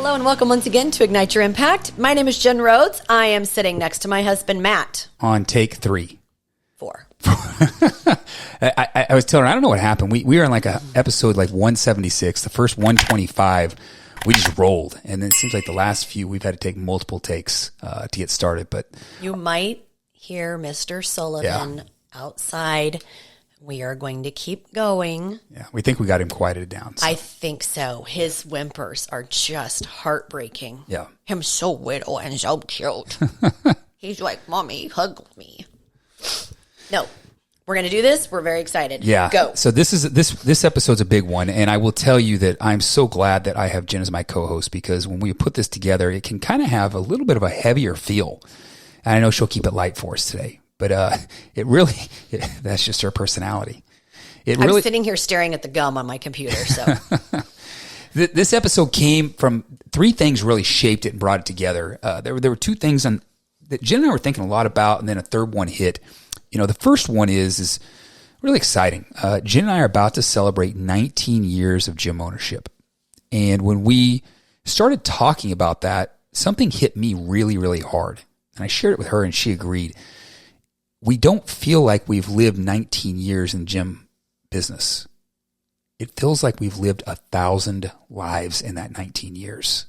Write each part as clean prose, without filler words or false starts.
Hello and welcome once again to Ignite Your Impact. My name is Jen Rhodes. I am sitting next to my husband, Matt. On take 3. 4. I was telling her, I don't know what happened. We were in like a episode like 176, the first 125. We just rolled. And then it seems like the last few, we've had to take multiple takes to get started. But you might hear Mr. Sullivan outside. We are going to keep going. Yeah, we think we got him quieted down. So. I think so. His whimpers are just heartbreaking. Yeah. Him so little and so cute. He's like, Mommy, hug me. No, we're going to do this. We're very excited. Yeah. Go. So this episode's a big one. And I will tell you that I'm so glad that I have Jen as my co-host, because when we put this together, it can kind of have a little bit of a heavier feel. And I know she'll keep it light for us today. But that's just her personality. I'm sitting here staring at the gum on my computer. So this episode came from 3 things really shaped it and brought it together. There were 2 things that Jen and I were thinking a lot about, and then a third one hit. You know, the first one is really exciting. Jen and I are about to celebrate 19 years of gym ownership. And when we started talking about that, something hit me really, really hard. And I shared it with her, and she agreed. We don't feel like we've lived 19 years in gym business. It feels like we've lived 1,000 lives in that 19 years.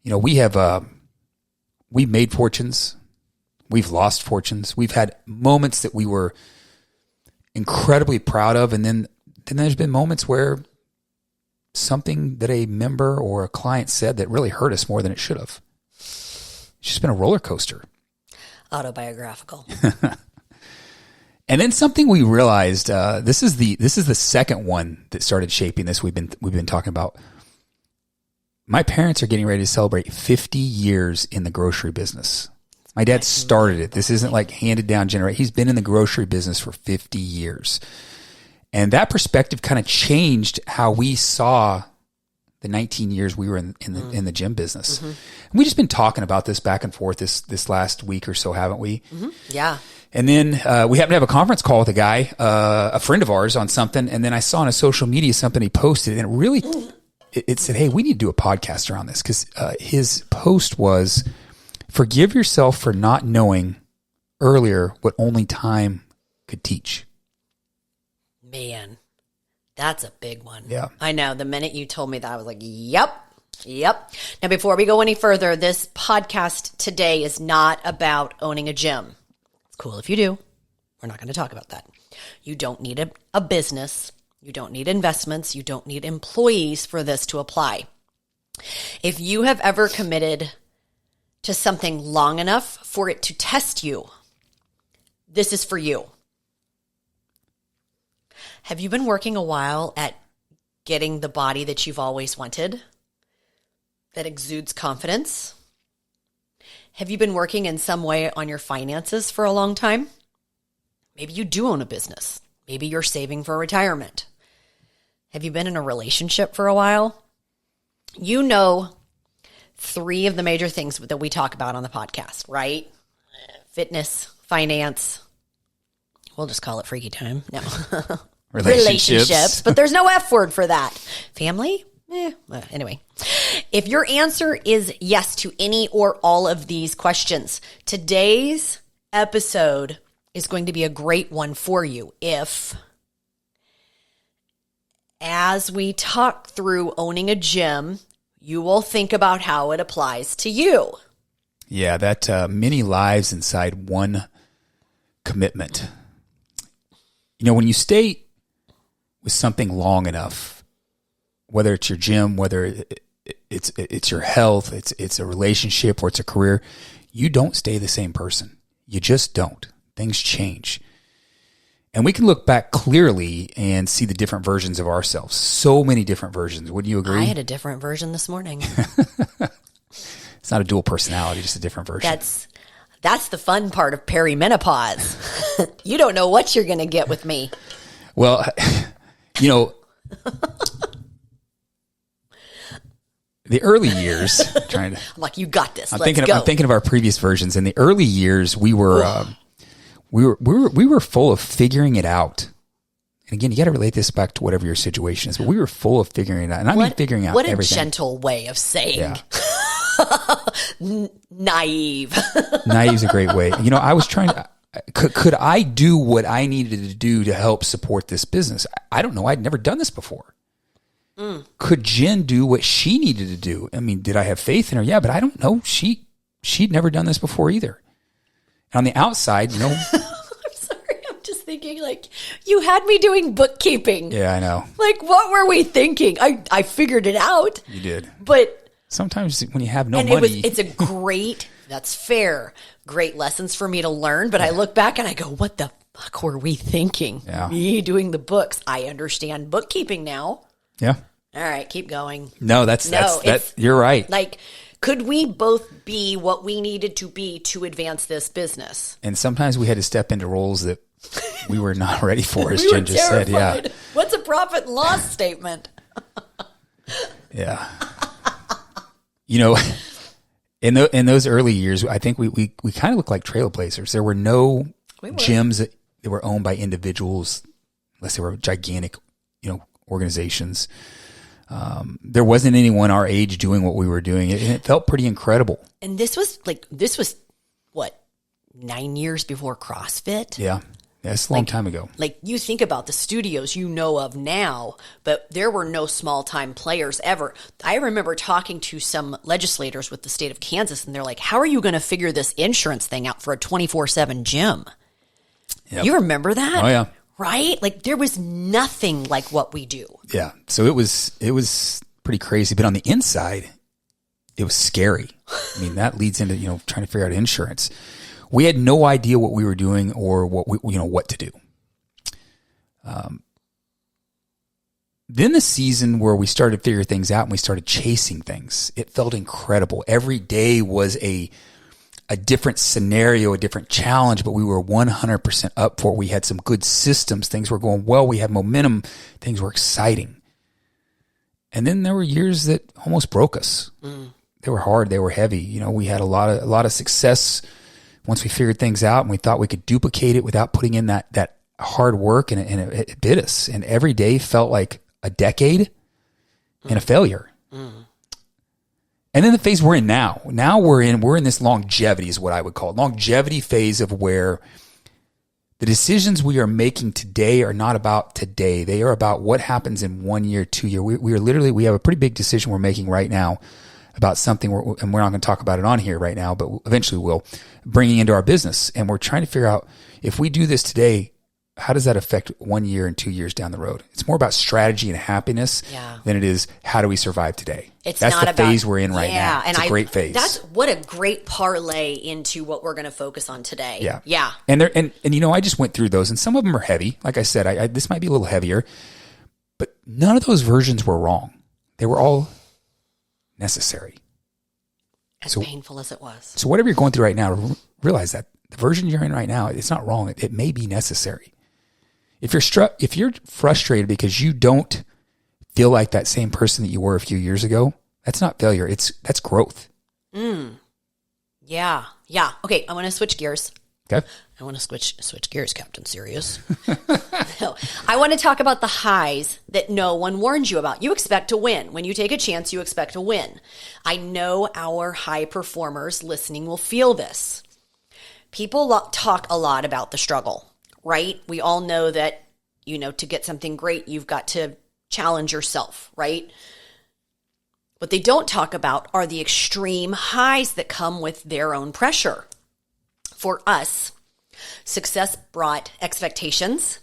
You know, we've made fortunes. We've lost fortunes. We've had moments that we were incredibly proud of. And then there's been moments where something that a member or a client said that really hurt us more than it should have. It's just been a roller coaster. Autobiographical. And then something we realized, this is the second one that started shaping this we've been talking about. My parents are getting ready to celebrate 50 years in the grocery business. My dad started it. This isn't like handed down generation. He's been in the grocery business for 50 years. And that perspective kind of changed how we saw the 19 years we were in the gym business. Mm-hmm. And we've just been talking about this back and forth this last week or so, haven't we? Mm-hmm. Yeah. And then we happened to have a conference call with a guy, a friend of ours, on something. And then I saw on a social media something he posted, and it really it said, hey, we need to do a podcast around this, because his post was, forgive yourself for not knowing earlier what only time could teach. Man. That's a big one. Yeah. I know. The minute you told me that, I was like, yep. Now, before we go any further, this podcast today is not about owning a gym. It's cool if you do. We're not going to talk about that. You don't need a business. You don't need investments. You don't need employees for this to apply. If you have ever committed to something long enough for it to test you, this is for you. Have you been working a while at getting the body that you've always wanted, that exudes confidence? Have you been working in some way on your finances for a long time? Maybe you do own a business. Maybe you're saving for retirement. Have you been in a relationship for a while? You know 3 of the major things that we talk about on the podcast, right? Fitness, finance. We'll just call it freaky time. No. Relationships, but there's no F word for that. Family? Anyway, if your answer is yes to any or all of these questions, today's episode is going to be a great one for you. If, as we talk through owning a gym, you will think about how it applies to you. Yeah, that many lives inside one commitment. You know, when you stay with something long enough, whether it's your gym, whether it's your health, it's a relationship, or it's a career, you don't stay the same person. You just don't. Things change. And we can look back clearly and see the different versions of ourselves. So many different versions. Wouldn't you agree? I had a different version this morning. It's not a dual personality, just a different version. That's the fun part of perimenopause. You don't know what you're going to get with me. Well, you know, the early years, I'm like, you got this. I'm thinking of our previous versions. In the early years, we were full of figuring it out. and again, you got to relate this back to whatever your situation is, but we were full of figuring it out. And I mean figuring out everything. What a gentle way of saying naive. Naive is a great way. I was trying to, could I do what I needed to do to help support this business? I don't know. I'd never done this before. Could Jen do what she needed to do? I mean, did I have faith in her? Yeah, but I don't know. She'd never done this before either. And on the outside, I'm sorry. I'm just thinking like you had me doing bookkeeping. Yeah, I know. Like what were we thinking? I figured it out. You did. But sometimes when you have no money. It's a great, that's fair, great lessons for me to learn. But I look back and I go, what the fuck were we thinking? Yeah. Me doing the books. I understand bookkeeping now. Yeah. All right, keep going. No, you're right. Like, could we both be what we needed to be to advance this business? And sometimes we had to step into roles that we were not ready for, as Jen just said. Yeah. What's a profit and loss statement? Yeah. In those early years, I think we kind of looked like trailblazers. There were no gyms that were owned by individuals, unless they were gigantic, organizations. There wasn't anyone our age doing what we were doing. It felt pretty incredible. And this was what, 9 years before CrossFit? Yeah. That's a long time ago. Like you think about the studios you know of now, but there were no small time players ever. I remember talking to some legislators with the state of Kansas and they're like, how are you going to figure this insurance thing out for a 24/7 gym? Yep. You remember that? Oh yeah. Right? Like there was nothing like what we do. Yeah. So it was pretty crazy, but on the inside, it was scary. I mean, that leads into, trying to figure out insurance. We had no idea what we were doing or what to do. Then the season where we started to figure things out and we started chasing things, it felt incredible. Every day was a different scenario, a different challenge, but we were 100% up for it. We had some good systems. Things were going well. We had momentum. Things were exciting. And then there were years that almost broke us. They were hard. They were heavy. We had a lot of success once we figured things out and we thought we could duplicate it without putting in that hard work, and it bit us. And every day felt like a decade and a failure. And then the phase we're in now we're in this longevity is what I would call it. Longevity phase of where the decisions we are making today are not about today. They are about what happens in 1 year, 2 year. We have a pretty big decision we're making right now about something, and we're not going to talk about it on here right now, but eventually we'll, bringing into our business. And we're trying to figure out, if we do this today, how does that affect 1 year and 2 years down the road? It's more about strategy and happiness than it is how do we survive today. That's the phase we're in right now. It's a great phase. That's what a great parlay into what we're going to focus on today. Yeah. Yeah. And I just went through those, and some of them are heavy. Like I said, this might be a little heavier, but none of those versions were wrong. They were all necessary. As painful as it was. So whatever you're going through right now, realize that the version you're in right now, it's not wrong. It may be necessary. If you're frustrated because you don't feel like that same person that you were a few years ago, that's not failure. That's growth. Yeah. Yeah. Okay. I want to switch gears. Okay. I want to switch gears, Captain Serious. No, I want to talk about the highs that no one warned you about. You expect to win. When you take a chance, you expect to win. I know our high performers listening will feel this. People talk a lot about the struggle, right? We all know that, to get something great, you've got to challenge yourself, right? What they don't talk about are the extreme highs that come with their own pressure. For us, success brought expectations,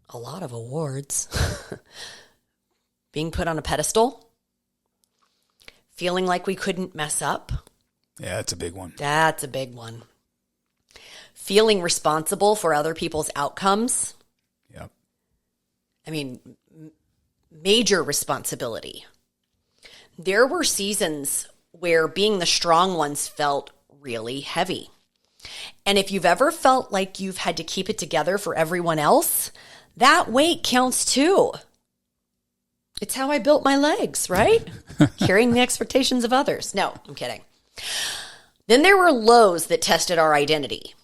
a lot of awards, being put on a pedestal, feeling like we couldn't mess up. Yeah, that's a big one. That's a big one. Feeling responsible for other people's outcomes. Yep. I mean, major responsibility. There were seasons where being the strong ones felt really heavy. And if you've ever felt like you've had to keep it together for everyone else, that weight counts too. It's how I built my legs, right? Carrying the expectations of others. No, I'm kidding. Then there were lows that tested our identity.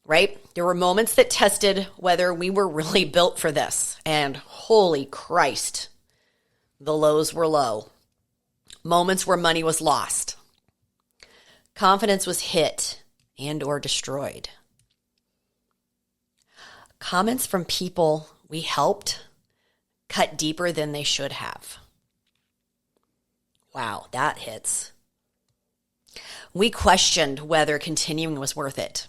right? There were moments that tested whether we were really built for this. And holy Christ, the lows were low. Moments where money was lost. Confidence was hit and or destroyed. Comments from people we helped cut deeper than they should have. Wow, that hits. We questioned whether continuing was worth it.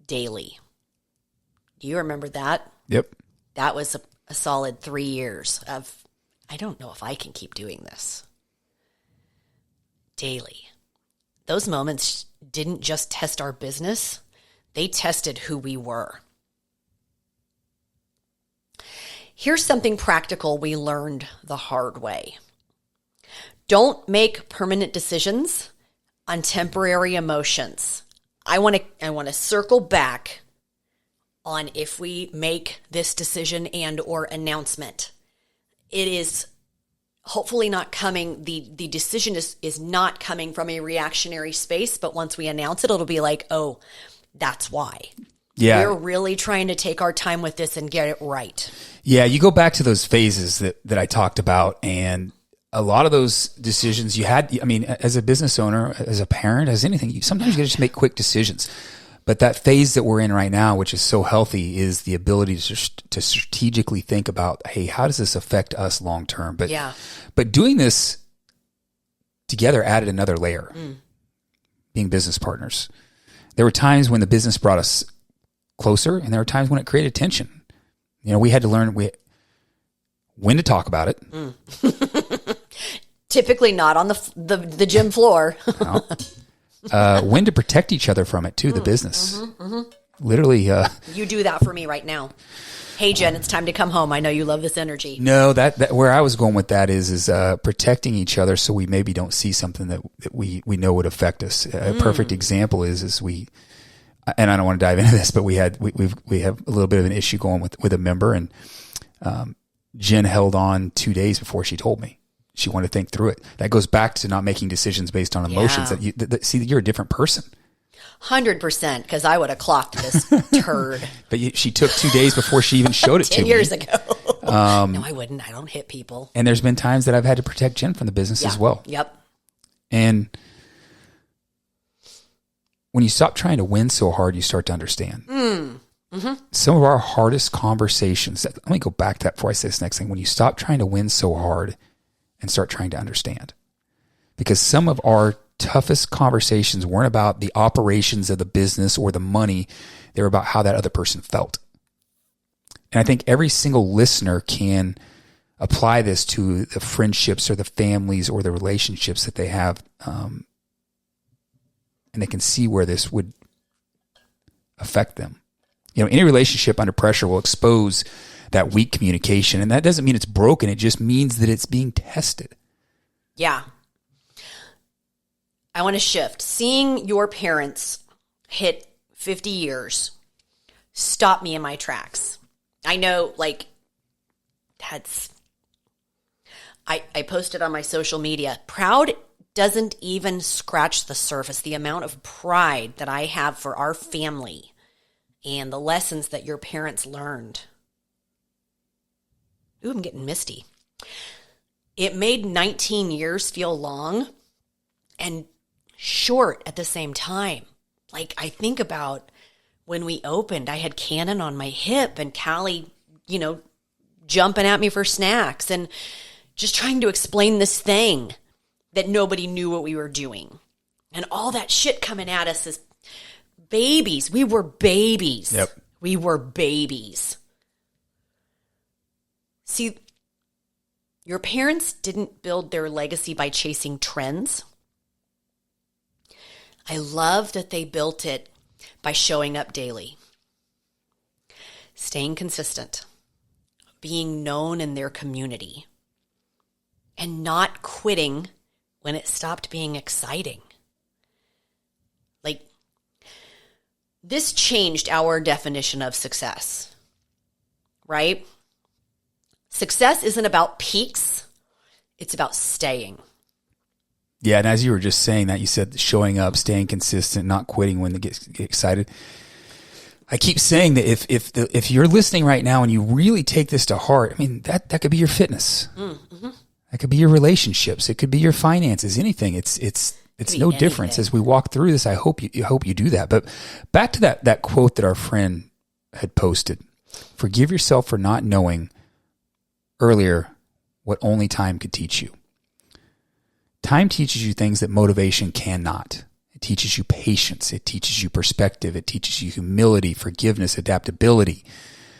Daily. Do you remember that? Yep. That was a solid 3 years of, I don't know if I can keep doing this. Daily. Those moments didn't just test our business, they tested who we were. Here's something practical we learned the hard way. Don't make permanent decisions on temporary emotions. I want to circle back on if we make this decision and or announcement. It is hopefully not coming, the decision is not coming from a reactionary space, but once we announce it, it'll be like, oh, that's why. Yeah. We're really trying to take our time with this and get it right. Yeah, you go back to those phases that I talked about, and a lot of those decisions you had, I mean, as a business owner, as a parent, as anything, sometimes you got to just make quick decisions. But that phase that we're in right now, which is so healthy, is the ability to strategically think about, hey, how does this affect us long term? But doing this together added another layer, being business partners. There were times when the business brought us closer, and there were times when it created tension. You know, we had to learn when to talk about it. Typically not on the gym floor. When to protect each other from it too, the business. Literally. You do that for me right now. Hey, Jen, it's time to come home. I know you love this energy. No, that where I was going with that is protecting each other so we maybe don't see something that we know would affect us. A perfect example is we, and I don't want to dive into this, but we have a little bit of an issue going with a member, and Jen held on 2 days before she told me. She wanted to think through it. That goes back to not making decisions based on emotions. Yeah. See, you're a different person. 100%, because I would have clocked this turd. But she took 2 days before she even showed it to 10 me. years ago. No, I wouldn't. I don't hit people. And there's been times that I've had to protect Jen from the business as well. Yep. And when you stop trying to win so hard, you start to understand. Some of our hardest conversations, let me go back to that before I say this next thing. When you stop trying to win so hard and start trying to understand. Because some of our toughest conversations weren't about the operations of the business or the money. They were about how that other person felt. And I think every single listener can apply this to the friendships or the families or the relationships that they have. And they can see where this would affect them. You know, any relationship under pressure will expose that weak communication. And that doesn't mean it's broken. It just means that it's being tested. Yeah. I want to shift. Seeing your parents hit 50 years stopped me in my tracks. I know, like, I posted on my social media, proud doesn't even scratch the surface. The amount of pride that I have for our family and the lessons that your parents learned. Ooh, I'm getting misty. It made 19 years feel long and short at the same time. Like, I think about when we opened, I had Cannon on my hip and Callie, jumping at me for snacks and just trying to explain this thing that nobody knew what we were doing. And all that shit coming at us as babies. We were babies. Yep. We were babies. See, your parents didn't build their legacy by chasing trends. I love that they built it by showing up daily, staying consistent, being known in their community, and not quitting when it stopped being exciting. Like, this changed our definition of success, right? Success isn't about peaks. It's about staying. Yeah, and as you were just saying that, you said showing up, staying consistent, not quitting when they get excited. I keep saying that if you're listening right now and you really take this to heart, I mean, that could be your fitness. Mm-hmm. That could be your relationships. It could be your finances, anything. It's no difference as we walk through this. I hope you do that. But back to that quote that our friend had posted. Forgive yourself for not knowing earlier what only time could teach you. Time teaches you things that motivation cannot. It teaches you patience. It teaches you perspective. It teaches you humility, forgiveness, adaptability.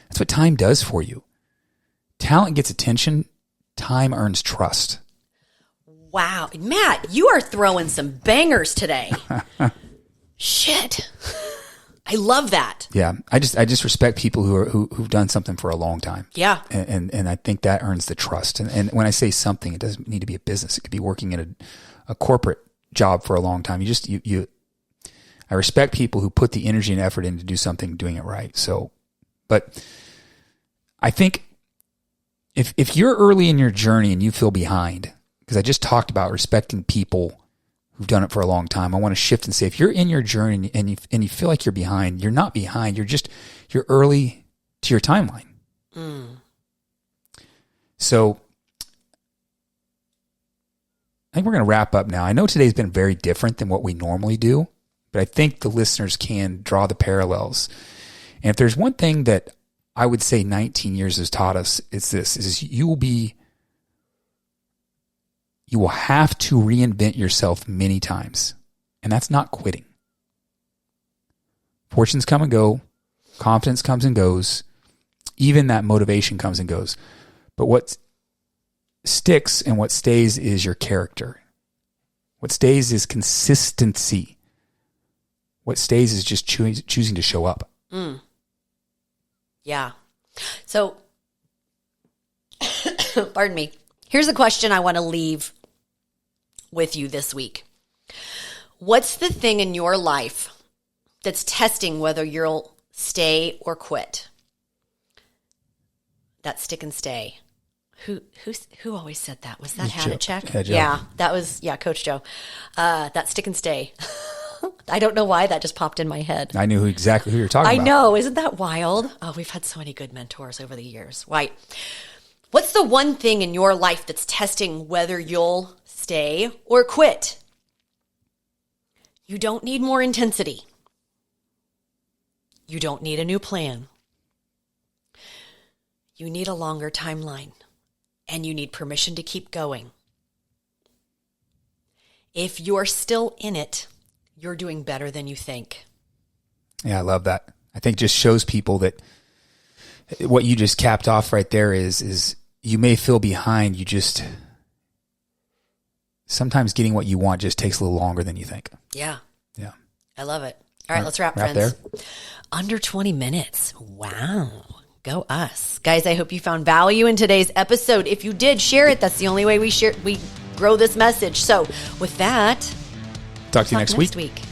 That's what time does for you. Talent gets attention. Time earns trust. Wow. Matt, you are throwing some bangers today. Shit. I love that. Yeah. I just respect people who've done something for a long time. Yeah. And I think that earns the trust. And when I say something, it doesn't need to be a business. It could be working in a corporate job for a long time. I respect people who put the energy and effort in to do something, doing it right. So, but I think if you're early in your journey and you feel behind, because I just talked about respecting people who've done it for a long time, I want to shift and say, if you're in your journey and you feel like you're behind, you're not behind. You're early to your timeline. Mm. So I think we're going to wrap up now. I know today's been very different than what we normally do, but I think the listeners can draw the parallels. And if there's one thing that I would say 19 years has taught us, it's this, is you will have to reinvent yourself many times. And that's not quitting. Fortunes come and go. Confidence comes and goes. Even that motivation comes and goes. But what sticks and what stays is your character. What stays is consistency. What stays is just choosing to show up. Mm. Yeah. So, pardon me. Here's a question I want to leave with you this week. What's the thing in your life that's testing whether you'll stay or quit? That stick and stay. Who always said that? Was that Hanachek? Yeah, that was Coach Joe. That stick and stay. I don't know why that just popped in my head. I knew exactly who you're talking about. I know. Isn't that wild? Oh, we've had so many good mentors over the years. Right. What's the one thing in your life that's testing whether you'll stay or quit? You don't need more intensity. You don't need a new plan. You need a longer timeline. And you need permission to keep going. If you're still in it, you're doing better than you think. Yeah, I love that. I think just shows people that what you just capped off right there is you may feel behind. You just, sometimes getting what you want just takes a little longer than you think. Yeah. Yeah. I love it. All right, let's wrap friends. There. Under 20 minutes. Wow. Go us. Guys, I hope you found value in today's episode. If you did, share it. That's the only way we grow this message. So with that, talk to you next week.